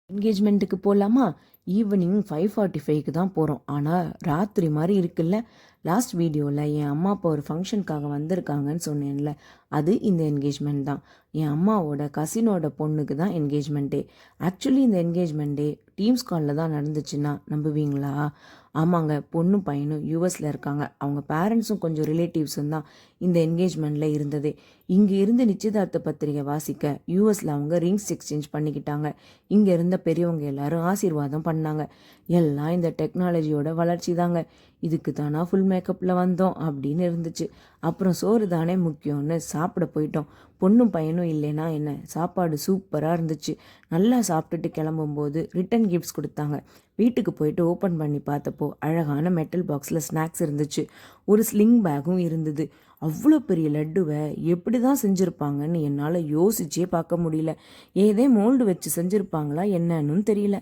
என்கேஜ்மெண்ட்டுக்கு போகலாமா? ஈவினிங் 5:45க்கு தான் போகிறோம். ஆனால் ராத்திரி மாதிரி இருக்குல்ல. லாஸ்ட் வீடியோவில் என் அம்மா அப்பா ஒரு ஃபங்க்ஷனுக்காக வந்திருக்காங்கன்னு சொன்னேன்ல, அது இந்த என்கேஜ்மெண்ட் தான். என் அம்மாவோட கசினோட பொண்ணுக்கு தான் என்கேஜ்மெண்ட்டே. ஆக்சுவலி இந்த என்கேஜ்மெண்ட்டே டீம்ஸ் காலில் தான் நடந்துச்சுன்னா நம்புவீங்களா? ஆமாங்க, பொண்ணும் பையனும் யூஎஸில் இருக்காங்க. அவங்க பேரண்ட்ஸும் கொஞ்சம் ரிலேட்டிவ்ஸும் தான் இந்த என்கேஜ்மெண்ட்டில் இருந்ததே. இங்கே இருந்து நிச்சயதார்த்த பத்திரிகை வாசிக்க யூஎஸில் அவங்க ரிங்ஸ் எக்ஸ்சேஞ்ச் பண்ணிக்கிட்டாங்க. இங்கே இருந்த பெரியவங்க எல்லாரும் ஆசீர்வாதம் பண்ணாங்க. எல்லாம் இந்த டெக்னாலஜியோட வளர்ச்சி தாங்க. இதுக்கு தானா ஃபுல் மேக்கப்பில் வந்தோம் அப்படின்னு இருந்துச்சு. அப்புறம் சோறு தானே முக்கியம்னு சாப்பிட போயிட்டோம். பொண்ணும் பையனும் இல்லைன்னா என்ன, சாப்பாடு சூப்பராக இருந்துச்சு. நல்லா சாப்பிட்டுட்டு கிளம்பும்போது ரிட்டன் கிஃப்ட்ஸ் கொடுத்தாங்க. வீட்டுக்கு போயிட்டு ஓப்பன் பண்ணி பார்த்தப்போ அழகான மெட்டல் பாக்ஸில் ஸ்நாக்ஸ் இருந்துச்சு. ஒரு ஸ்லிங் பேக்கும் இருந்தது. அவ்வளோ பெரிய லட்டுவை எப்படி தான் செஞ்சுருப்பாங்கன்னு என்னால் யோசிச்சே பார்க்க முடியல. ஏதே மோல்டு வச்சு செஞ்சுருப்பாங்களா என்னன்னு தெரியல.